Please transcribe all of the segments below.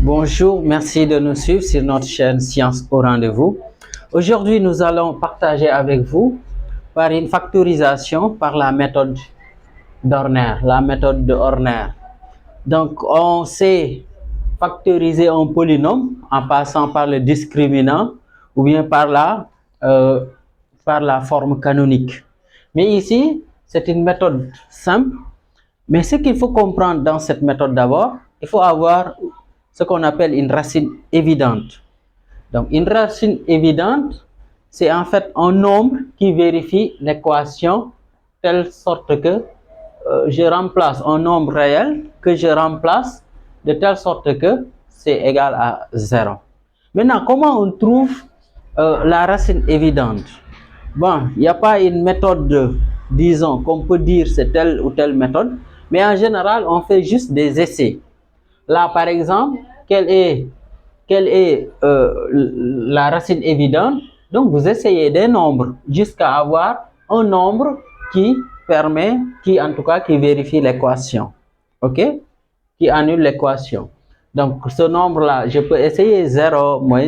Bonjour, merci de nous suivre sur notre chaîne Science au rendez-vous. Aujourd'hui, nous allons partager avec vous par une factorisation par la méthode d'Horner, la méthode de Horner. Donc, on sait factoriser un polynôme en passant par le discriminant ou bien par la forme canonique. Mais ici, c'est une méthode simple. Mais ce qu'il faut comprendre dans cette méthode d'abord, il faut avoir ce qu'on appelle une racine évidente. Donc, une racine évidente, c'est en fait un nombre qui vérifie l'équation telle sorte que je remplace un nombre réel que je remplace de telle sorte que c'est égal à 0. Maintenant, comment on trouve la racine évidente? Bon, il n'y a pas une méthode, disons, qu'on peut dire c'est telle ou telle méthode, mais en général, on fait juste des essais. Là, par exemple, quelle est la racine évidente? Donc, vous essayez des nombres jusqu'à avoir un nombre qui permet, en tout cas, qui vérifie l'équation. OK? Qui annule l'équation. Donc, ce nombre-là, je peux essayer 0, moins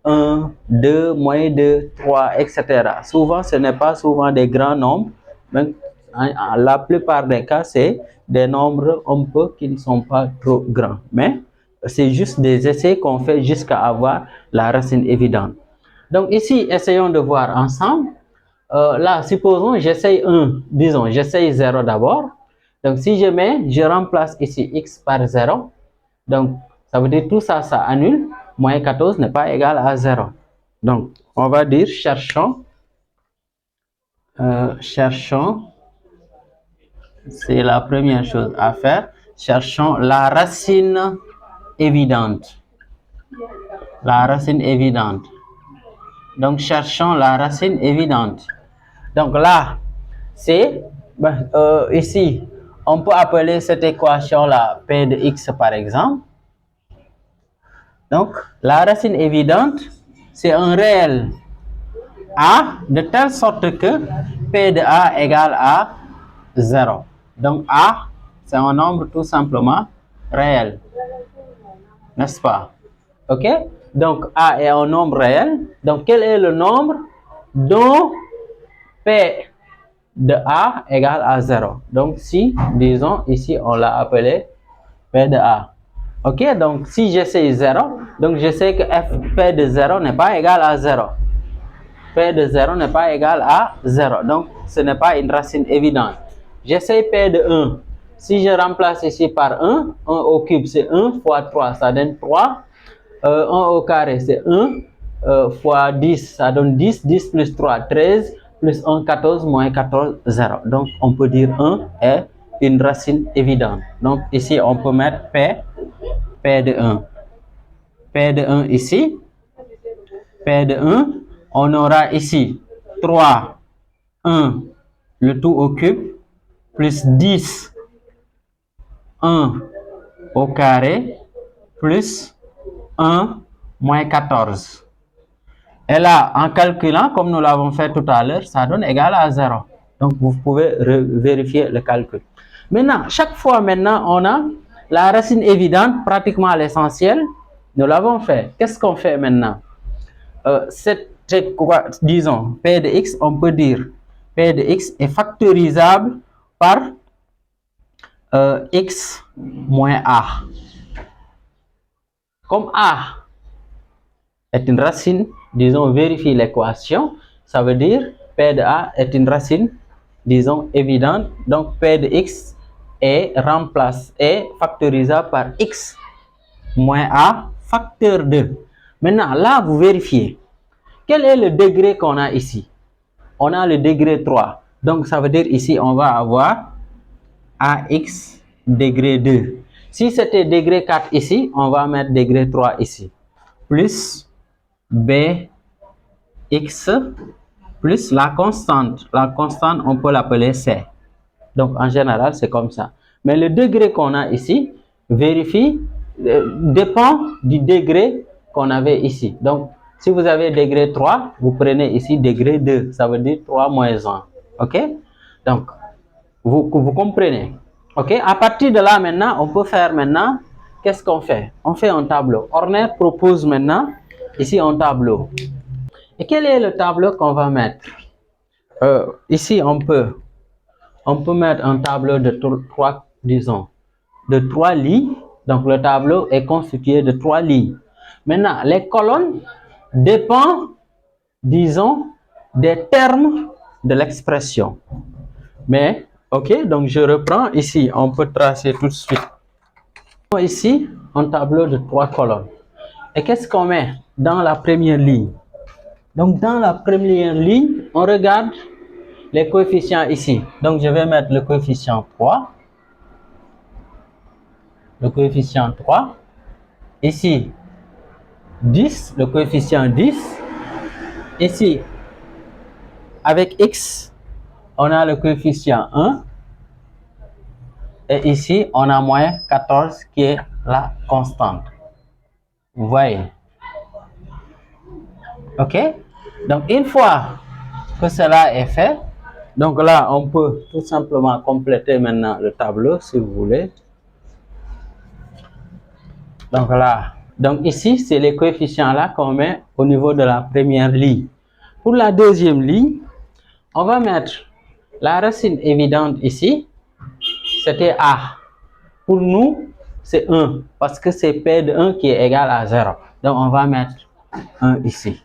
1, 2, moins 2, 3, etc. Souvent, ce n'est pas souvent des grands nombres. Mais la plupart des cas, c'est des nombres un peu qui ne sont pas trop grands. Mais c'est juste des essais qu'on fait jusqu'à avoir la racine évidente. Donc ici, essayons de voir ensemble. Là, supposons j'essaye 1, disons, j'essaye 0 d'abord. Donc si je remplace ici x par 0. Donc ça veut dire tout ça, ça annule. Moins 14 n'est pas égal à 0. Donc on va dire cherchons, c'est la première chose à faire. Cherchons la racine évidente. La racine évidente. Donc, cherchons la racine évidente. Donc là, c'est, ici, on peut appeler cette équation-là P de x par exemple. Donc, la racine évidente, c'est un réel A de telle sorte que P de A égale à 0. Donc, A, c'est un nombre tout simplement réel. N'est-ce pas? OK? Donc, A est un nombre réel. Donc, quel est le nombre dont P de A égale à 0? Donc, si, disons, ici, on l'a appelé P de A. OK? Donc, si j'essaie 0, donc je sais que P de 0 n'est pas égal à 0. P de 0 n'est pas égal à 0. Donc, ce n'est pas une racine évidente. J'essaie P de 1. Si je remplace ici par 1 au cube, c'est 1 fois 3, ça donne 3. 1 au carré, c'est 1 fois 10, ça donne 10. 10 plus 3, 13, plus 1, 14, moins 14, 0. Donc, on peut dire 1 est une racine évidente. Donc, ici, on peut mettre P de 1. P de 1 ici. P de 1, on aura ici 3, 1, le tout au cube, plus 10, 1 au carré, plus 1 moins 14. Et là, en calculant, comme nous l'avons fait tout à l'heure, ça donne égal à 0. Donc, vous pouvez vérifier le calcul. Maintenant, chaque fois maintenant, on a la racine évidente, pratiquement l'essentiel. Nous l'avons fait. Qu'est-ce qu'on fait maintenant? Disons, P de x, on peut dire P de x est factorisable par x moins a. Comme a est une racine, disons, vérifie l'équation, ça veut dire P de A est une racine, disons, évidente. Donc, P de X est factorisable par X moins A facteur 2. Maintenant, là, vous vérifiez. Quel est le degré qu'on a ici? On a le degré 3. Donc, ça veut dire ici, on va avoir AX degré 2. Si c'était degré 4 ici, on va mettre degré 3 ici. Plus Bx plus la constante. La constante, on peut l'appeler C. Donc, en général, c'est comme ça. Mais le degré qu'on a ici, dépend du degré qu'on avait ici. Donc, si vous avez degré 3, vous prenez ici degré 2. Ça veut dire 3 moins 1. OK? Donc, vous comprenez. OK? À partir de là, maintenant, on peut faire maintenant qu'est-ce qu'on fait? On fait un tableau. Horner propose maintenant ici un tableau. Et quel est le tableau qu'on va mettre? Ici, on peut mettre un tableau de trois, disons, de 3 lignes. Donc, le tableau est constitué de 3 lignes. Maintenant, les colonnes dépendent, disons, des termes de l'expression. Mais, ok, donc je reprends. Ici, on peut tracer tout de suite. Ici, un tableau de 3 colonnes. Et qu'est-ce qu'on met dans la première ligne? Donc, dans la première ligne, on regarde les coefficients ici. Donc, je vais mettre le coefficient 3. Le coefficient 3. Ici, 10, le coefficient 10. Ici, avec x, on a le coefficient 1. Et ici, on a moins 14 qui est la constante. Vous voyez? Ok? Donc, une fois que cela est fait, donc là, on peut tout simplement compléter maintenant le tableau si vous voulez. Donc là, donc ici, c'est les coefficients là qu'on met au niveau de la première ligne. Pour la deuxième ligne, on va mettre la racine évidente ici. C'était A. Pour nous, c'est 1 parce que c'est P de 1 qui est égal à 0. Donc, on va mettre 1 ici.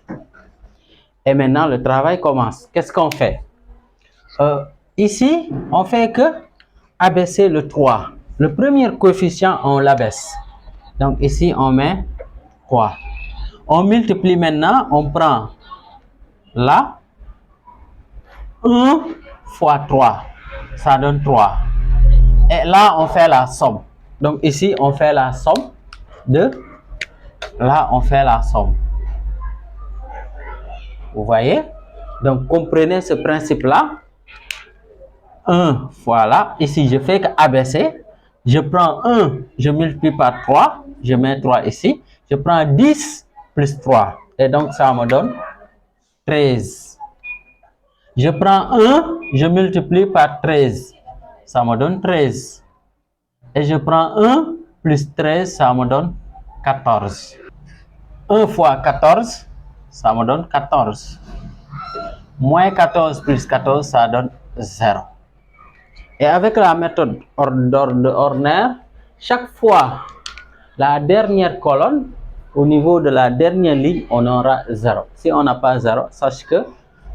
Et maintenant, le travail commence. Qu'est-ce qu'on fait? Ici, on fait que abaisser le 3. Le premier coefficient, on l'abaisse. Donc, ici, on met 3. On multiplie maintenant, on prend là 1 fois 3. Ça donne 3. Et là, on fait la somme. Donc, ici, on fait la somme de... Là, on fait la somme. Vous voyez? Donc, comprenez ce principe-là. 1 fois là. Ici, je fais qu'abaisser. Je prends 1, je multiplie par 3. Je mets 3 ici. Je prends 10 plus 3. Et donc, ça me donne 13. Je prends 1, je multiplie par 13. Ça me donne 13. Et je prends 1 plus 13, ça me donne 14. 1 fois 14, ça me donne 14. Moins 14 plus 14, ça donne 0. Et avec la méthode de Horner, chaque fois la dernière colonne, au niveau de la dernière ligne, on aura 0. Si on n'a pas 0, sache que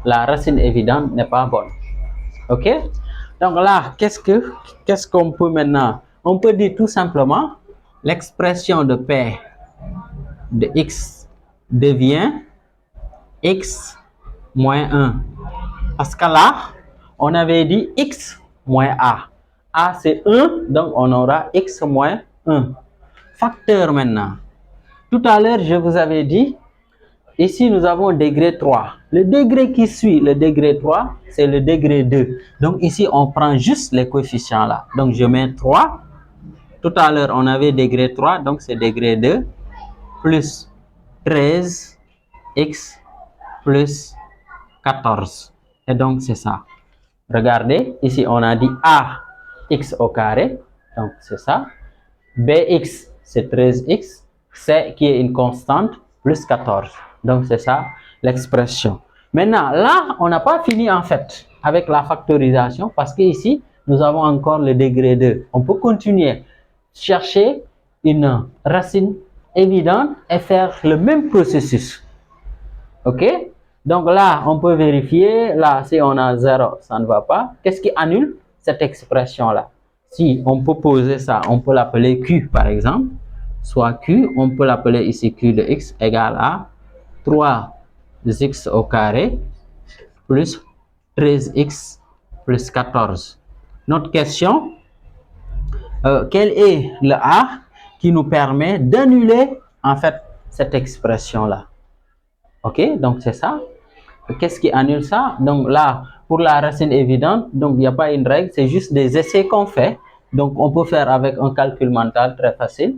la racine évidente n'est pas bonne. Ok? Donc là, qu'est-ce qu'on peut maintenant? On peut dire tout simplement l'expression de P de x devient x moins 1. Parce que là, on avait dit x moins a. A c'est 1, donc on aura x moins 1. Facteur maintenant. Tout à l'heure, je vous avais dit, ici nous avons degré 3. Le degré qui suit le degré 3, c'est le degré 2. Donc ici, on prend juste les coefficients là. Donc je mets 3. Tout à l'heure, on avait degré 3, donc c'est degré 2, plus 13, x plus 14. Et donc c'est ça. Regardez, ici on a dit a x au carré, donc c'est ça. Bx c'est 13x, c qui est une constante, plus 14. Donc c'est ça l'expression. Maintenant, là, on n'a pas fini en fait avec la factorisation parce qu'ici, nous avons encore le degré 2. On peut continuer, chercher une racine évidente et faire le même processus. Ok? Donc là, on peut vérifier. Là, si on a 0, ça ne va pas. Qu'est-ce qui annule cette expression-là? Si on peut poser ça, on peut l'appeler Q par exemple. Soit Q, on peut l'appeler ici Q de x égale à 3x au carré plus 13x plus 14. Notre question, quel est le A qui nous permet d'annuler en fait cette expression-là? Ok, donc c'est ça. Qu'est-ce qui annule ça? Donc là, pour la racine évidente, donc il n'y a pas une règle, c'est juste des essais qu'on fait. Donc on peut faire avec un calcul mental très facile.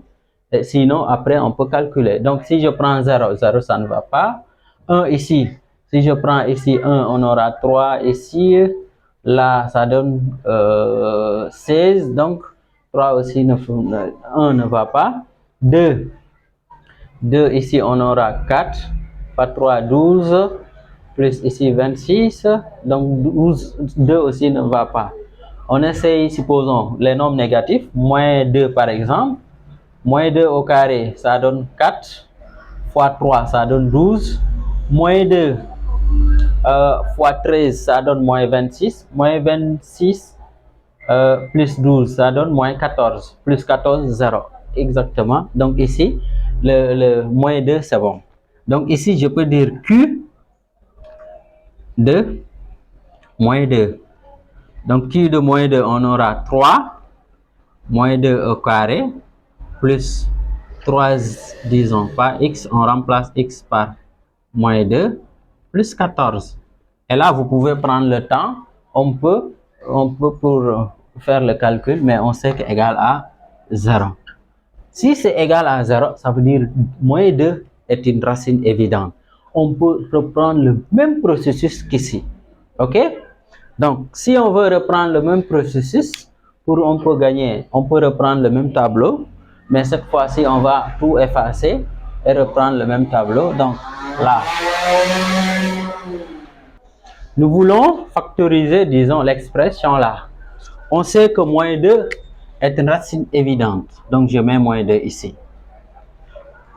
Et sinon, après, on peut calculer. Donc si je prends 0, 0 ça ne va pas. 1 ici, si je prends ici 1, on aura 3 ici. Là, ça donne 16. Donc 3 aussi, 1 ne va pas. 2. 2 ici, on aura 4 fois 3, 12, plus ici 26, donc 12, 2 aussi ne va pas. On essaye, supposons, les nombres négatifs, moins 2 par exemple, moins 2 au carré, ça donne 4, fois 3, ça donne 12, moins 2 fois 13, ça donne moins 26, moins 26 plus 12, ça donne moins 14, plus 14, 0, exactement. Donc ici, le moins 2, c'est bon. Donc ici, je peux dire Q de moins 2. Donc Q de moins 2, on aura 3, moins 2 au carré, plus 3, disons pas X, on remplace X par moins 2, plus 14. Et là, vous pouvez prendre le temps, on peut pour faire le calcul, mais on sait que égal à 0. Si c'est égal à 0, ça veut dire moins 2 est une racine évidente. On peut reprendre le même processus qu'ici. OK? Donc, si on veut reprendre le même processus, on peut reprendre le même tableau, mais cette fois-ci, on va tout effacer et reprendre le même tableau. Donc, là, nous voulons factoriser, disons, l'expression là. On sait que moins 2 est une racine évidente. Donc, je mets moins 2 ici.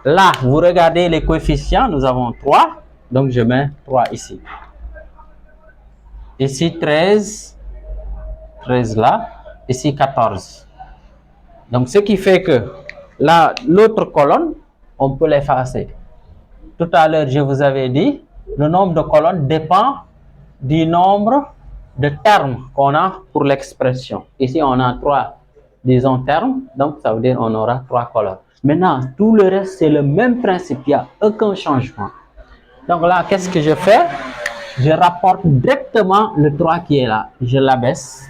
Là, vous regardez les coefficients, nous avons 3. Donc, je mets 3 ici. Ici, 13 là. Ici, 14. Donc, ce qui fait que là, l'autre colonne, on peut l'effacer. Tout à l'heure, je vous avais dit, le nombre de colonnes dépend du nombre de termes qu'on a pour l'expression. Ici, on a 3, disons, termes. Donc, ça veut dire qu'on aura 3 colonnes. Maintenant, tout le reste, c'est le même principe. Il n'y a aucun changement. Donc là, qu'est-ce que je fais? Je rapporte directement le 3 qui est là. Je l'abaisse.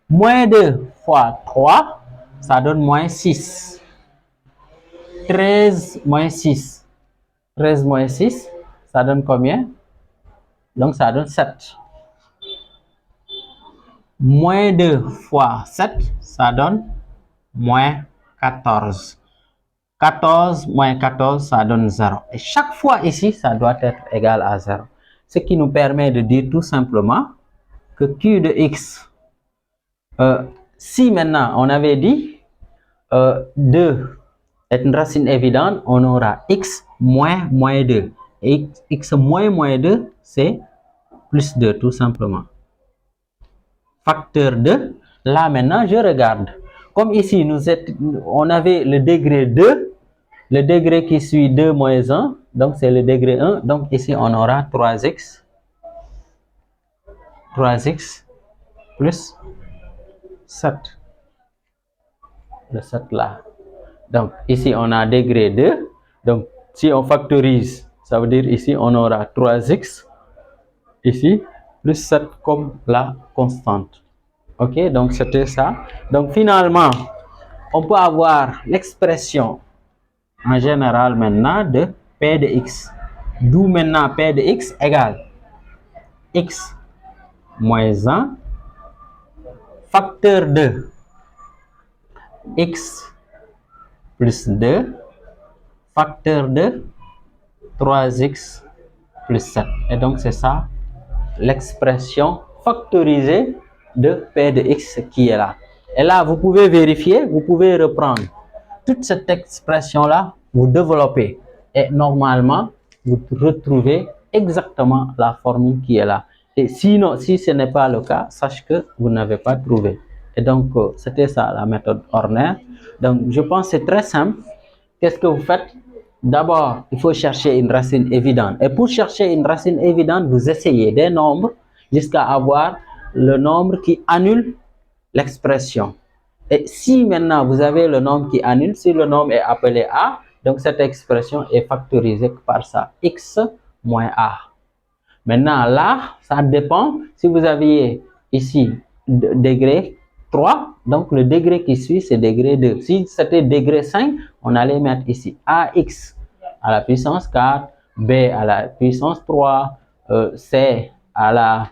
Moins 2 fois 3, ça donne moins 6. 13 moins 6. 13 moins 6, ça donne combien? Donc, ça donne 7. Moins 2 fois 7, ça donne moins 14. 14 moins 14, ça donne 0. Et chaque fois ici, ça doit être égal à 0. Ce qui nous permet de dire tout simplement que Q de X, si maintenant on avait dit 2 est une racine évidente, on aura X moins moins 2. Et X moins 2, c'est plus 2 tout simplement. Facteur 2, là maintenant je regarde. Comme ici, on avait le degré 2, le degré qui suit 2 moins 1, donc c'est le degré 1. Donc ici, on aura 3x plus 7. Le 7 là. Donc ici, on a degré 2. Donc si on factorise, ça veut dire ici, on aura 3x ici plus 7 comme la constante. OK, donc c'était ça. Donc finalement, on peut avoir l'expression en général maintenant de P de X. D'où maintenant P de X égale X moins 1 facteur de X plus 2 facteur de 3x plus 7. Et donc c'est ça l'expression factorisée de P de X qui est là. Et là, vous pouvez vérifier, vous pouvez reprendre toute cette expression-là, vous développez. Et normalement, vous retrouvez exactement la formule qui est là. Et sinon, si ce n'est pas le cas, sache que vous n'avez pas trouvé. Et donc, c'était ça la méthode Horner. Donc, je pense que c'est très simple. Qu'est-ce que vous faites? D'abord, il faut chercher une racine évidente. Et pour chercher une racine évidente, vous essayez des nombres jusqu'à avoir le nombre qui annule l'expression. Et si maintenant vous avez le nombre qui annule, si le nombre est appelé A, donc cette expression est factorisée par ça, x moins A. Maintenant là, ça dépend si vous aviez ici degré 3, donc le degré qui suit c'est degré 2. Si c'était degré 5, on allait mettre ici AX à la puissance 4, B à la puissance 3, C à la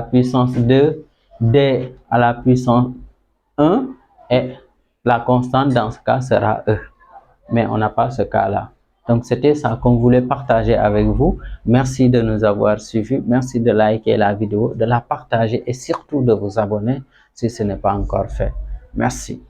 puissance 2, D à la puissance 1 et La constante dans ce cas sera E. Mais on n'a pas ce cas-là. Donc, c'était ça qu'on voulait partager avec vous. Merci de nous avoir suivis. Merci de liker la vidéo, de la partager et surtout de vous abonner si ce n'est pas encore fait. Merci.